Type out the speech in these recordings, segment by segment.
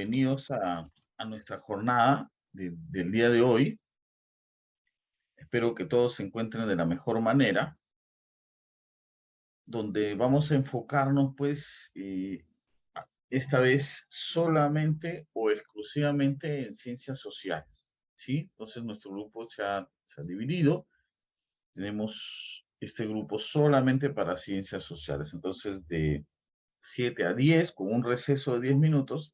bienvenidos a nuestra jornada del día de hoy. Espero que todos se encuentren de la mejor manera, donde vamos a enfocarnos, pues, esta vez solamente o exclusivamente en ciencias sociales, ¿sí? Entonces, nuestro grupo se ha dividido. Tenemos este grupo solamente para ciencias sociales. Entonces, de 7 a 10, con un receso de 10 minutos,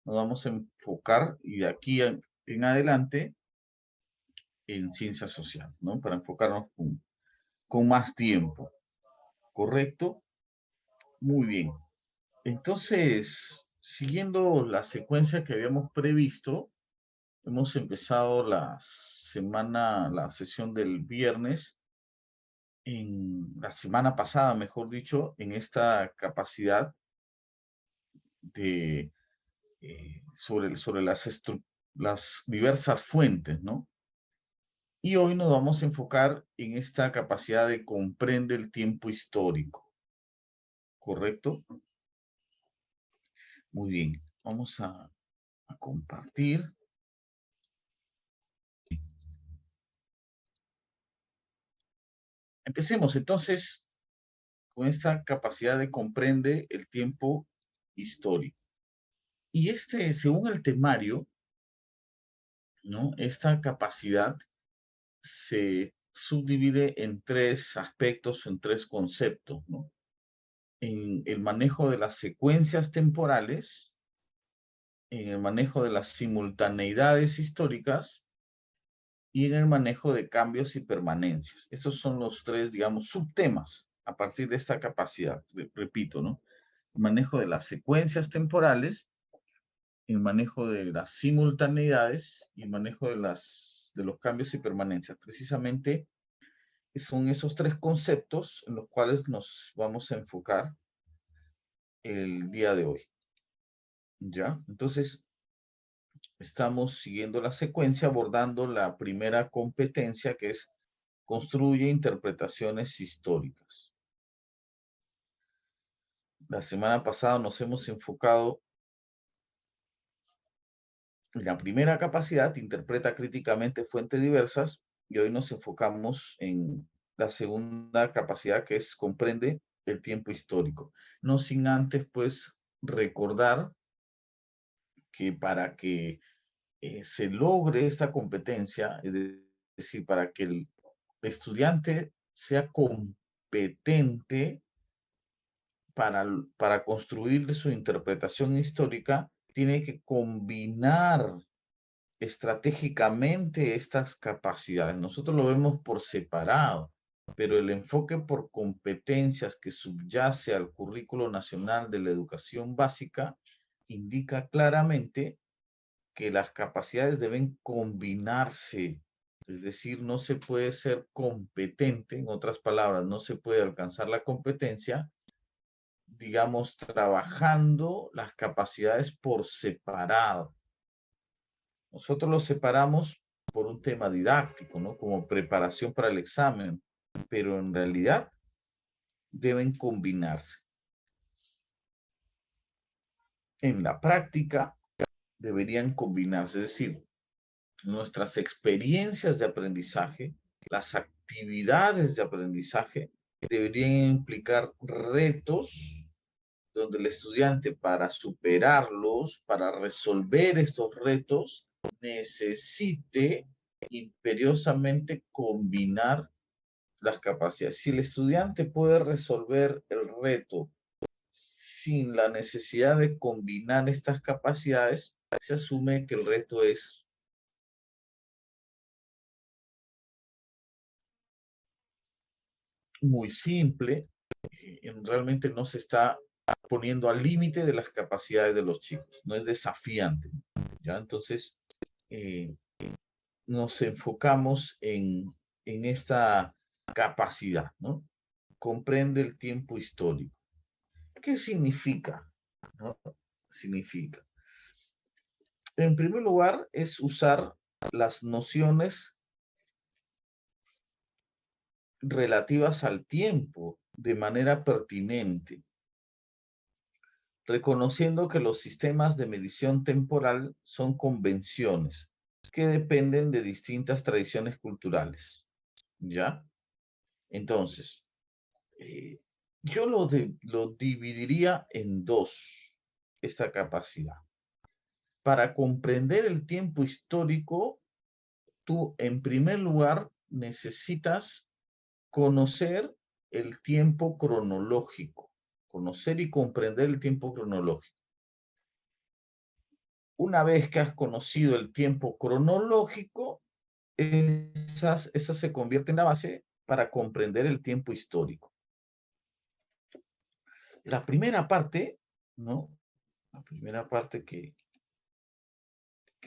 nos vamos a enfocar y de aquí en adelante en ciencias sociales, ¿no? Para enfocarnos con más tiempo, ¿correcto? Muy bien. Entonces, siguiendo la secuencia que habíamos previsto, hemos empezado la sesión del viernes, en la semana pasada, mejor dicho, en esta capacidad de sobre las diversas fuentes, ¿no? Y hoy nos vamos a enfocar en esta capacidad de comprender el tiempo histórico, ¿correcto? Muy bien, vamos a compartir. Empecemos entonces con esta capacidad de comprender el tiempo histórico. Y según el temario, ¿no? Esta capacidad se subdivide en tres aspectos, en tres conceptos, ¿no? En el manejo de las secuencias temporales, en el manejo de las simultaneidades históricas y en el manejo de cambios y permanencias. Esos son los tres, digamos, subtemas a partir de esta capacidad. Repito, ¿no? El manejo de las secuencias temporales, el manejo de las simultaneidades y el manejo de los cambios y permanencias. Precisamente son esos tres conceptos en los cuales nos vamos a enfocar el día de hoy. ¿Ya? Entonces, estamos siguiendo la secuencia abordando la primera competencia, que es construye interpretaciones históricas. La semana pasada nos hemos enfocado en la primera capacidad, interpreta críticamente fuentes diversas, y hoy nos enfocamos en la segunda capacidad, que es comprende el tiempo histórico. No sin antes, pues, recordar que para que se logre esta competencia, es decir, para que el estudiante sea competente para construir su interpretación histórica, tiene que combinar estratégicamente estas capacidades. Nosotros lo vemos por separado, pero el enfoque por competencias que subyace al currículo nacional de la educación básica indica claramente que las capacidades deben combinarse. Es decir, no se puede ser competente, en otras palabras, no se puede alcanzar la competencia, digamos, trabajando las capacidades por separado. Nosotros los separamos por un tema didáctico, ¿no? Como preparación para el examen, pero en realidad deben combinarse. En la práctica deberían combinarse, es decir, nuestras experiencias de aprendizaje, las actividades de aprendizaje deberían implicar retos donde el estudiante, para superarlos, para resolver estos retos, necesite imperiosamente combinar las capacidades. Si el estudiante puede resolver el reto sin la necesidad de combinar estas capacidades, se asume que el reto es muy simple, realmente no se está poniendo al límite de las capacidades de los chicos, no es desafiante, ¿ya? Entonces, eh, nos enfocamos en esta capacidad, ¿no? Comprende el tiempo histórico. ¿Qué significa? ¿No? Significa, en primer lugar, es usar las nociones relativas al tiempo de manera pertinente. reconociendo que los sistemas de medición temporal son convenciones que dependen de distintas tradiciones culturales. ¿Ya? Entonces, yo lo dividiría en dos, esta capacidad. Para comprender el tiempo histórico, tú en primer lugar necesitas conocer el tiempo cronológico, conocer y comprender el tiempo cronológico. Una vez que has conocido el tiempo cronológico, esa se convierte en la base para comprender el tiempo histórico. La primera parte, ¿no? La primera parte que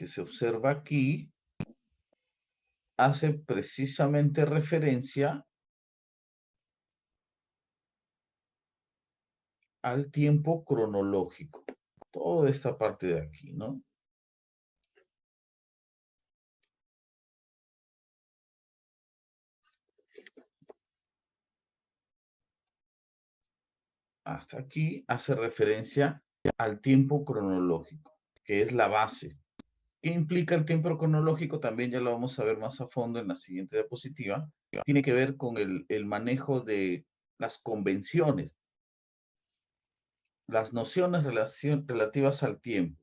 se observa aquí hace precisamente referencia al tiempo cronológico. Toda esta parte de aquí, ¿no? Hasta aquí hace referencia al tiempo cronológico, que es la base. ¿Qué implica el tiempo cronológico? También ya lo vamos a ver más a fondo en la siguiente diapositiva. Tiene que ver con el manejo de las convenciones, las nociones relativas al tiempo.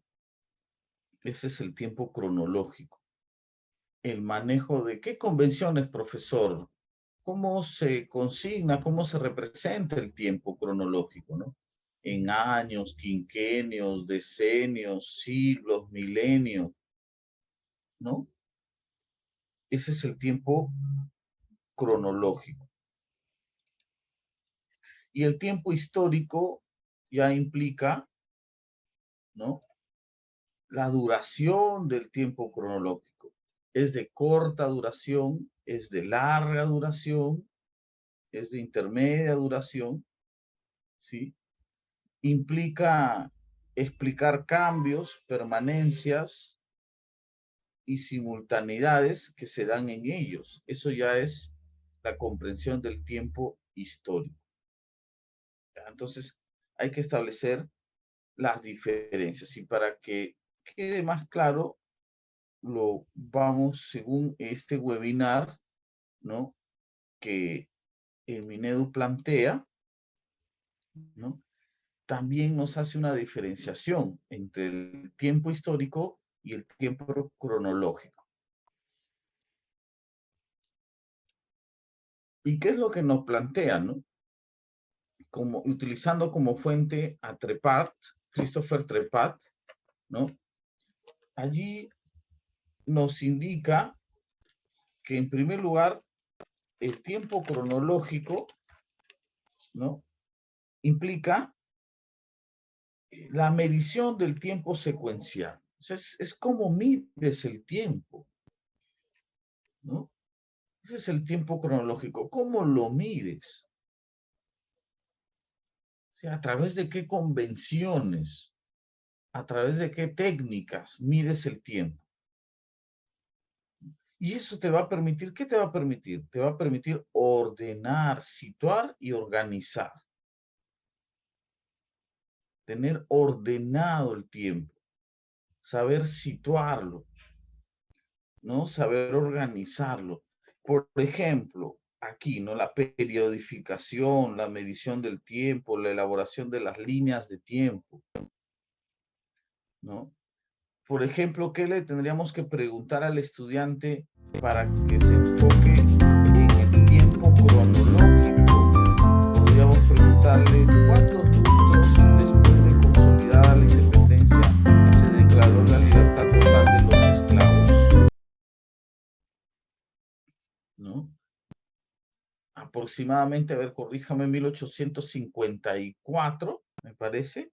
Ese es el tiempo cronológico. El manejo de qué convenciones, profesor, cómo se consigna, cómo se representa el tiempo cronológico, ¿no? En años, quinquenios, decenios, siglos, milenios, ¿no? Ese es el tiempo cronológico. Y el tiempo histórico ya implica, ¿no? La duración del tiempo cronológico. Es de corta duración, es de larga duración, es de intermedia duración, ¿sí? Implica explicar cambios, permanencias y simultaneidades que se dan en ellos. Eso ya es la comprensión del tiempo histórico. Entonces, hay que establecer las diferencias y para que quede más claro, lo vamos según este webinar, ¿no? Que el Minedu plantea, ¿no? También nos hace una diferenciación entre el tiempo histórico y el tiempo cronológico. ¿Y qué es lo que nos plantea, no? Utilizando como fuente a Trepat, Christopher Trepat, ¿no? Allí nos indica que en primer lugar el tiempo cronológico, ¿no? Implica la medición del tiempo secuencial. O sea, es como mides el tiempo, ¿no? Ese es el tiempo cronológico. ¿Cómo lo mides? O sea, ¿a través de qué convenciones? ¿A través de qué técnicas mides el tiempo? Y eso te va a permitir, ¿qué te va a permitir? Te va a permitir ordenar, situar y organizar. Tener ordenado el tiempo. Saber situarlo, ¿no? Saber organizarlo. Por ejemplo, aquí, ¿no? La periodificación, la medición del tiempo, la elaboración de las líneas de tiempo, ¿no? Por ejemplo, ¿qué le tendríamos que preguntar al estudiante para que se enfoque en el tiempo cronológico? Podríamos preguntarle cuántos lustros después de consolidada la independencia se declaró la libertad total de los esclavos, ¿no? Aproximadamente, a ver, corríjame, 1854, me parece,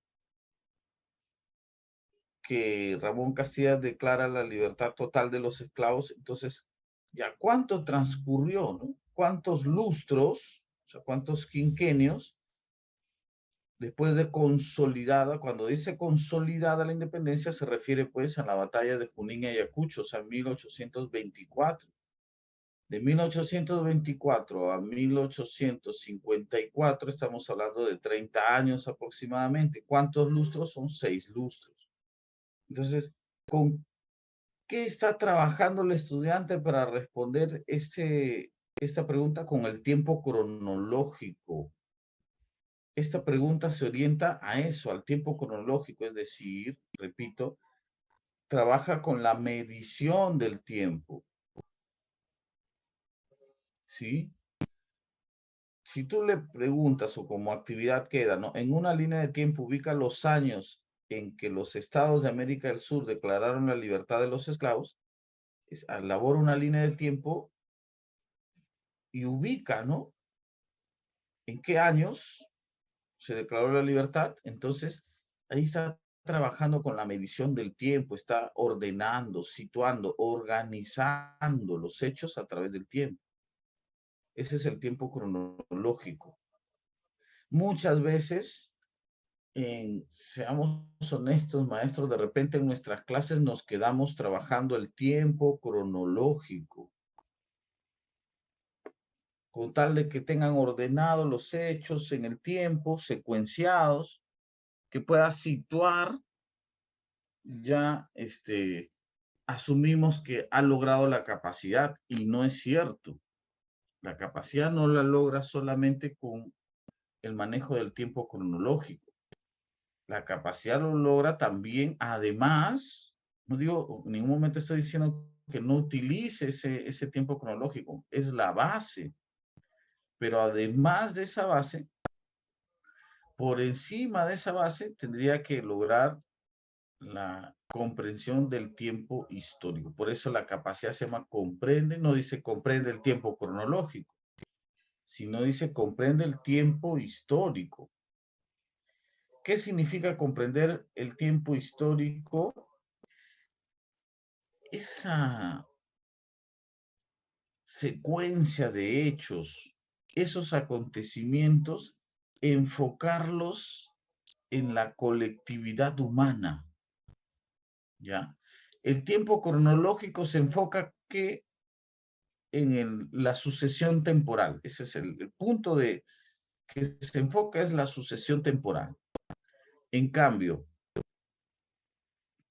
que Ramón Castilla declara la libertad total de los esclavos. Entonces, ya cuánto transcurrió, ¿no? ¿Cuántos lustros, o sea, cuántos quinquenios, después de consolidada? Cuando dice consolidada la independencia, se refiere pues a la batalla de Junín y Ayacucho, o sea, 1824. De 1824 a 1854 estamos hablando de 30 años aproximadamente. ¿Cuántos lustros? Son 6 lustros. Entonces, ¿con qué está trabajando el estudiante para responder esta pregunta? Con el tiempo cronológico. Esta pregunta se orienta a eso, al tiempo cronológico, es decir, repito, trabaja con la medición del tiempo, ¿sí? Si tú le preguntas o como actividad queda, ¿no? En una línea de tiempo ubica los años en que los estados de América del Sur declararon la libertad de los esclavos, elabora una línea de tiempo y ubica, ¿no? En qué años se declaró la libertad. Entonces, ahí está trabajando con la medición del tiempo, está ordenando, situando, organizando los hechos a través del tiempo. Ese es el tiempo cronológico. Muchas veces, seamos honestos, maestros, de repente en nuestras clases nos quedamos trabajando el tiempo cronológico, con tal de que tengan ordenados los hechos en el tiempo, secuenciados, que pueda situar, ya asumimos que ha logrado la capacidad y no es cierto. La capacidad no la logra solamente con el manejo del tiempo cronológico. La capacidad lo logra también, además, no digo, en ningún momento estoy diciendo que no utilice ese tiempo cronológico, es la base, pero además de esa base, por encima de esa base, tendría que lograr la comprensión del tiempo histórico. Por eso la capacidad se llama comprende, no dice comprende el tiempo cronológico, sino dice comprende el tiempo histórico. ¿Qué significa comprender el tiempo histórico? Esa secuencia de hechos, esos acontecimientos, enfocarlos en la colectividad humana, ¿ya? El tiempo cronológico se enfoca que en la sucesión temporal. Ese es el punto de que se enfoca, es la sucesión temporal. En cambio,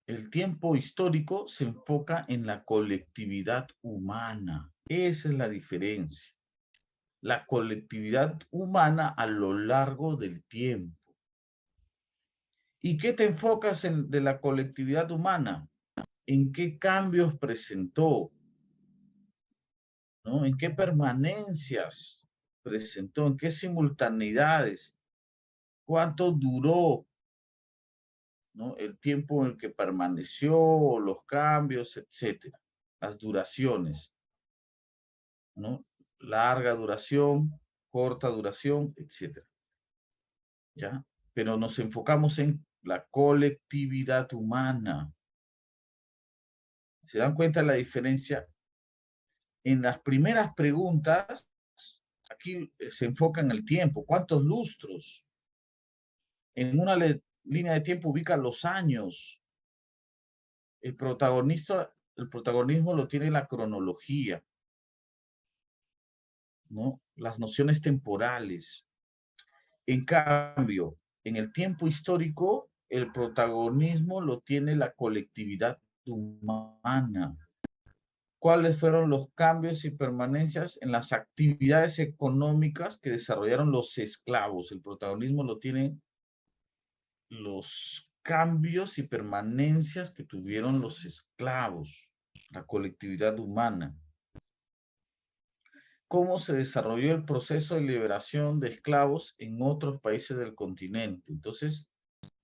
el tiempo histórico se enfoca en la colectividad humana. Esa es la diferencia. La colectividad humana a lo largo del tiempo. ¿Y qué te enfocas de la colectividad humana? ¿En qué cambios presentó? ¿No? ¿En qué permanencias presentó? ¿En qué simultaneidades? ¿Cuánto duró, ¿no? El tiempo en el que permaneció, los cambios, etcétera? Las duraciones, ¿no? Larga duración, corta duración, etcétera. ¿Ya? Pero nos enfocamos en la colectividad humana. ¿Se dan cuenta de la diferencia? En las primeras preguntas, aquí se enfoca en el tiempo. ¿Cuántos lustros? En una línea de tiempo ubica los años. El protagonismo lo tiene la cronología, ¿no? Las nociones temporales. En cambio, en el tiempo histórico, el protagonismo lo tiene la colectividad humana. ¿Cuáles fueron los cambios y permanencias en las actividades económicas que desarrollaron los esclavos? El protagonismo lo tienen los cambios y permanencias que tuvieron los esclavos, la colectividad humana. ¿Cómo se desarrolló el proceso de liberación de esclavos en otros países del continente? Entonces,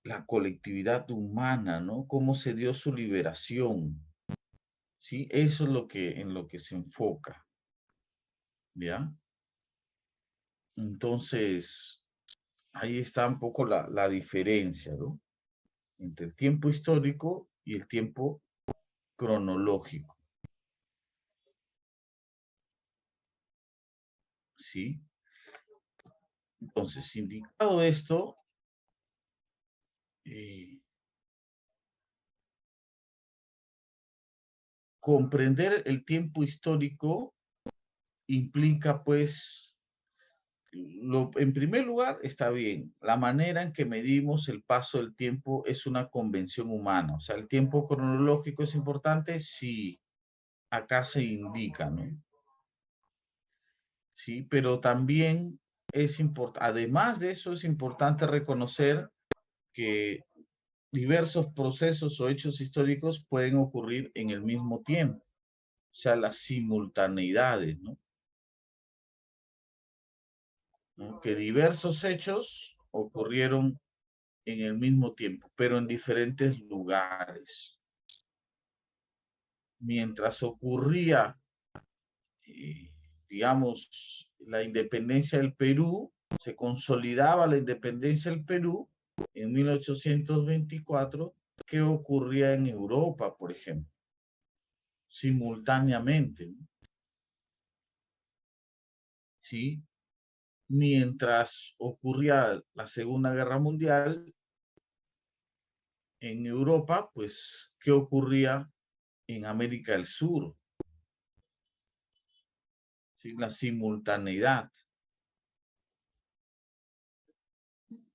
la colectividad humana, ¿no? ¿Cómo se dio su liberación? ¿Sí? Eso es en lo que se enfoca, ¿ya? Entonces, ahí está un poco la diferencia, ¿no? Entre el tiempo histórico y el tiempo cronológico, ¿sí? Entonces, indicado esto, eh, comprender el tiempo histórico implica, pues, en primer lugar, está bien. La manera en que medimos el paso del tiempo es una convención humana. O sea, el tiempo cronológico es importante si acá se indica, ¿no? Sí, pero también es importante, además de eso, es importante reconocer que diversos procesos o hechos históricos pueden ocurrir en el mismo tiempo, o sea, las simultaneidades, ¿no? ¿No? Que diversos hechos ocurrieron en el mismo tiempo, pero en diferentes lugares. Mientras ocurría, eh, digamos, la independencia del Perú, se consolidaba la independencia del Perú en 1824, ¿qué ocurría en Europa, por ejemplo? Simultáneamente, ¿no? ¿Sí? Mientras ocurría la Segunda Guerra Mundial en Europa, pues, ¿qué ocurría en América del Sur? ¿Sí? La simultaneidad,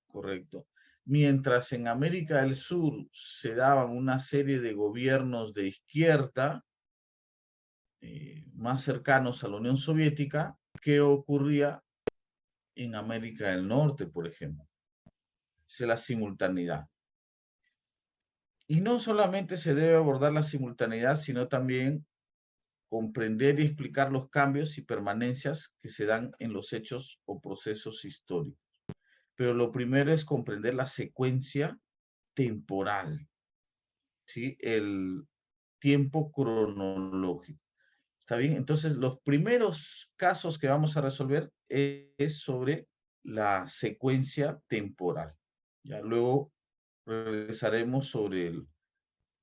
correcto. Mientras en América del Sur se daban una serie de gobiernos de izquierda más cercanos a la Unión Soviética, ¿qué ocurría en América del Norte, por ejemplo? Es la simultaneidad. Y no solamente se debe abordar la simultaneidad, sino también comprender y explicar los cambios y permanencias que se dan en los hechos o procesos históricos. Pero lo primero es comprender la secuencia temporal, ¿sí? El tiempo cronológico. ¿Está bien? Entonces, los primeros casos que vamos a resolver es sobre la secuencia temporal. Ya luego regresaremos sobre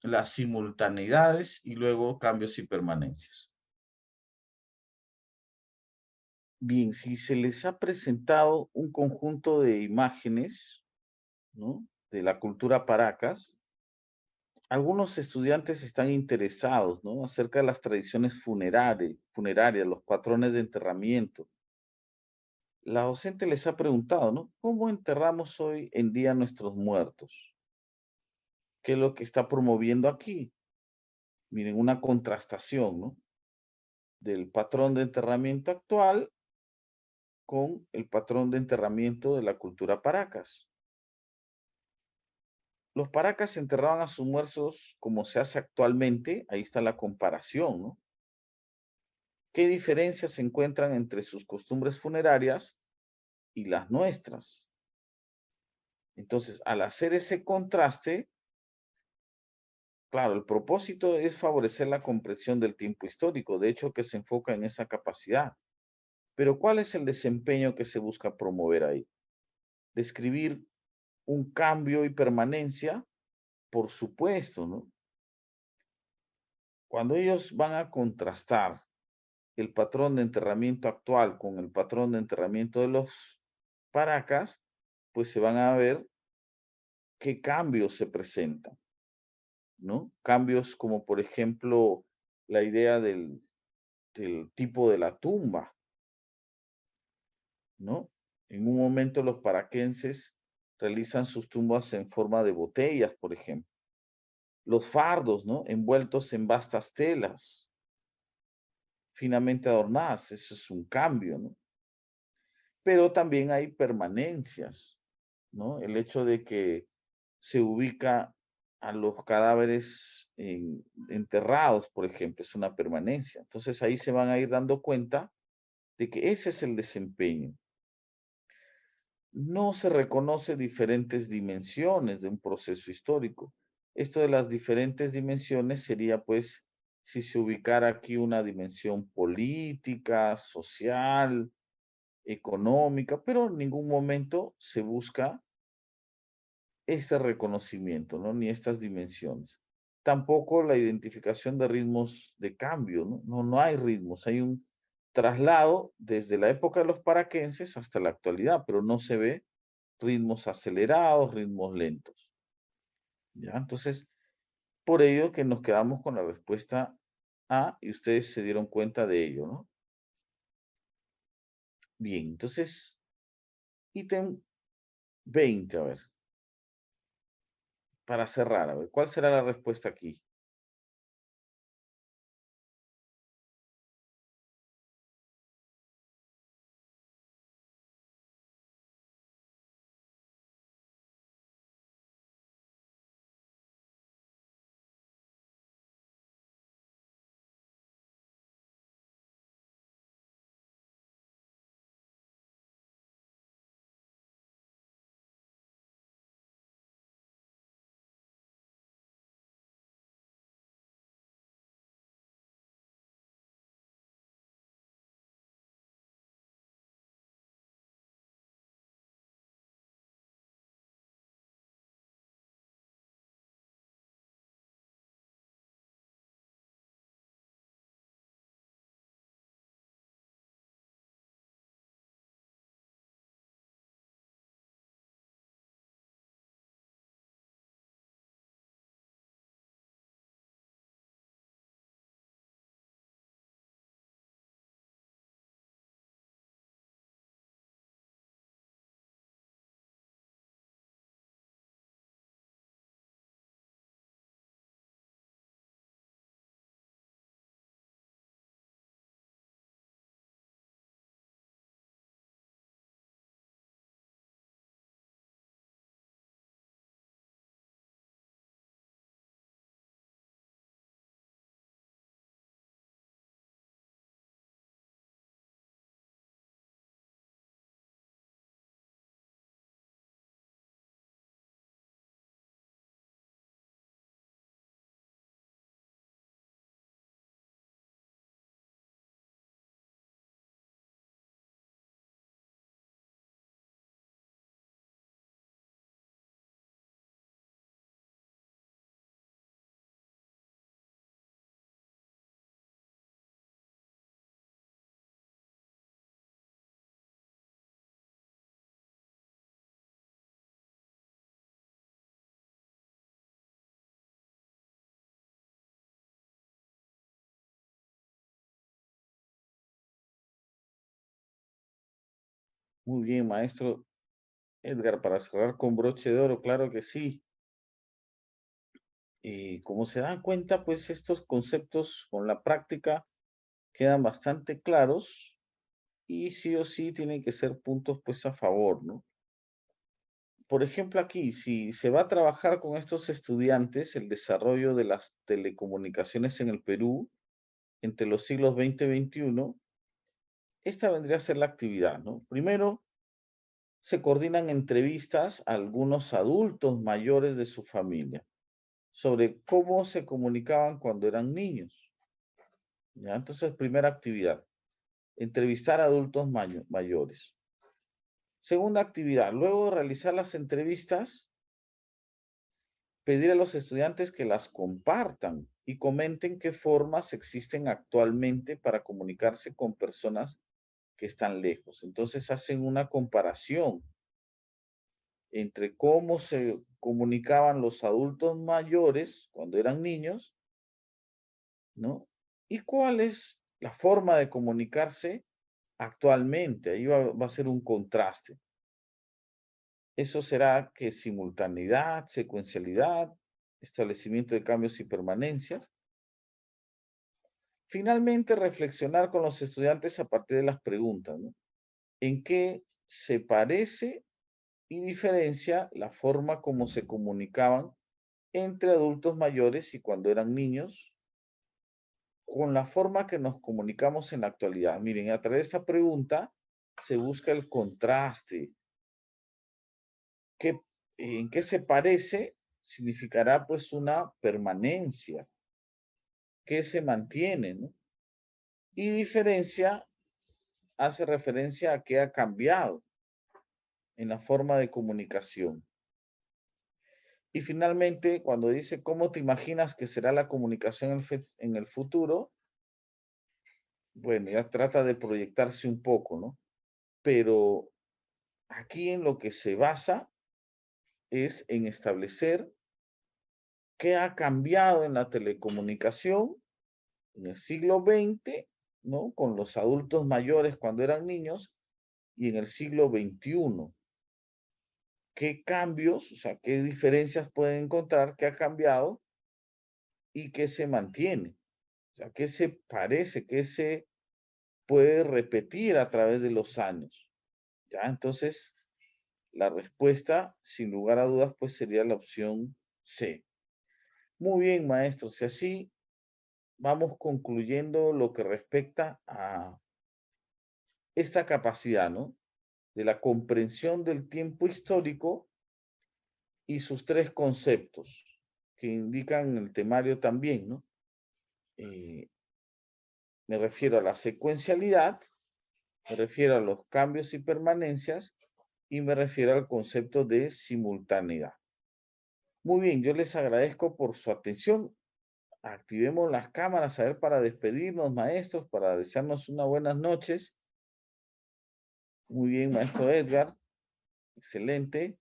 las simultaneidades y luego cambios y permanencias. Bien, si se les ha presentado un conjunto de imágenes, ¿no? De la cultura Paracas, algunos estudiantes están interesados, ¿no? Acerca de las tradiciones funerarias, los patrones de enterramiento. La docente les ha preguntado, ¿no? ¿Cómo enterramos hoy en día a nuestros muertos? ¿Qué es lo que está promoviendo aquí? Miren, una contrastación, ¿no? Del patrón de enterramiento actual con el patrón de enterramiento de la cultura Paracas. Los Paracas enterraban a sus muertos como se hace actualmente, ahí está la comparación, ¿no? ¿Qué diferencias se encuentran entre sus costumbres funerarias y las nuestras? Entonces, al hacer ese contraste, claro, el propósito es favorecer la comprensión del tiempo histórico, de hecho que se enfoca en esa capacidad. Pero ¿cuál es el desempeño que se busca promover ahí? Describir un cambio y permanencia, por supuesto, ¿no? Cuando ellos van a contrastar el patrón de enterramiento actual con el patrón de enterramiento de los Paracas, pues se van a ver qué cambios se presentan, ¿no? Cambios como, por ejemplo, la idea del tipo de la tumba, ¿no? En un momento los paraquenses realizan sus tumbas en forma de botellas, por ejemplo. Los fardos, ¿no? Envueltos en vastas telas, finamente adornadas. Eso es un cambio, ¿no? Pero también hay permanencias, ¿no? El hecho de que se ubica a los cadáveres enterrados, por ejemplo, es una permanencia. Entonces ahí se van a ir dando cuenta de que ese es el desempeño. No se reconoce diferentes dimensiones de un proceso histórico. Esto de las diferentes dimensiones sería, pues, si se ubicara aquí una dimensión política, social, económica, pero en ningún momento se busca este reconocimiento, ¿no? Ni estas dimensiones. Tampoco la identificación de ritmos de cambio, ¿no? No hay ritmos, hay un traslado desde la época de los paraquenses hasta la actualidad, pero no se ve ritmos acelerados, ritmos lentos. ¿Ya? Entonces, por ello que nos quedamos con la respuesta A y ustedes se dieron cuenta de ello, ¿no? Bien, entonces, ítem 20, a ver, para cerrar, a ver, ¿cuál será la respuesta aquí? Muy bien, maestro Edgar, para cerrar con broche de oro, claro que sí. Como se dan cuenta, pues estos conceptos con la práctica quedan bastante claros y sí o sí tienen que ser puntos pues a favor, ¿no? Por ejemplo, aquí, si se va a trabajar con estos estudiantes el desarrollo de las telecomunicaciones en el Perú entre los siglos XX y XXI, esta vendría a ser la actividad, ¿no? Primero, se coordinan entrevistas a algunos adultos mayores de su familia sobre cómo se comunicaban cuando eran niños. ¿Ya? Entonces, primera actividad, entrevistar a adultos mayores. Segunda actividad, luego de realizar las entrevistas, pedir a los estudiantes que las compartan y comenten qué formas existen actualmente para comunicarse con personas que están lejos. Entonces hacen una comparación entre cómo se comunicaban los adultos mayores cuando eran niños, ¿no? Y cuál es la forma de comunicarse actualmente. Ahí va a ser un contraste. Eso será que simultaneidad, secuencialidad, establecimiento de cambios y permanencias. Finalmente, reflexionar con los estudiantes a partir de las preguntas, ¿no? ¿En qué se parece y diferencia la forma como se comunicaban entre adultos mayores y cuando eran niños con la forma que nos comunicamos en la actualidad? Miren, a través de esta pregunta se busca el contraste. ¿Qué, ¿En qué se parece? Significará pues una permanencia que se mantiene, ¿no? Y diferencia hace referencia a que ha cambiado en la forma de comunicación. Y finalmente, cuando dice, ¿cómo te imaginas que será la comunicación en el futuro? Bueno, ya trata de proyectarse un poco, ¿no? Pero aquí en lo que se basa es en establecer qué ha cambiado en la telecomunicación en el siglo XX, ¿no? Con los adultos mayores cuando eran niños y en el siglo XXI. ¿Qué cambios, o sea, qué diferencias pueden encontrar que ha cambiado y que se mantiene? O sea, ¿qué se parece, qué se puede repetir a través de los años? Ya, entonces, la respuesta, sin lugar a dudas, pues sería la opción C. Muy bien, maestros, y así vamos concluyendo lo que respecta a esta capacidad, ¿no? De la comprensión del tiempo histórico y sus tres conceptos que indican el temario también, ¿no? Me refiero a la secuencialidad, me refiero a los cambios y permanencias y me refiero al concepto de simultaneidad. Muy bien, yo les agradezco por su atención. Activemos las cámaras, a ver, para despedirnos, maestros, para desearnos unas buenas noches. Muy bien, maestro Edgar. Excelente.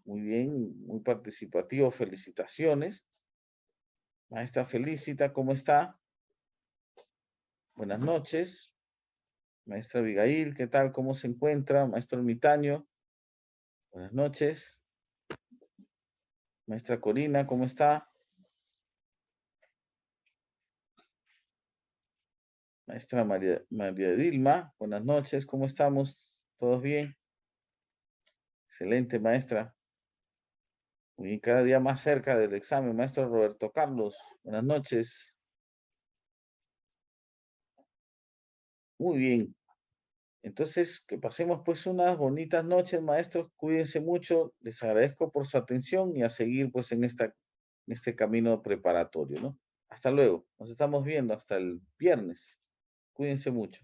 Muy bien, muy participativo. Felicitaciones. Maestra Felicita, ¿cómo está? Buenas noches. Maestra Abigail, ¿qué tal? ¿Cómo se encuentra? Maestro Ermitaño, buenas noches. Maestra Corina, ¿cómo está? Maestra María Dilma, buenas noches, ¿cómo estamos? ¿Todos bien? Excelente, maestra. Muy bien, cada día más cerca del examen. Maestro Roberto Carlos, buenas noches. Muy bien. Entonces, que pasemos pues unas bonitas noches, maestros. Cuídense mucho. Les agradezco por su atención y a seguir pues en este camino preparatorio, ¿no? Hasta luego. Nos estamos viendo hasta el viernes. Cuídense mucho.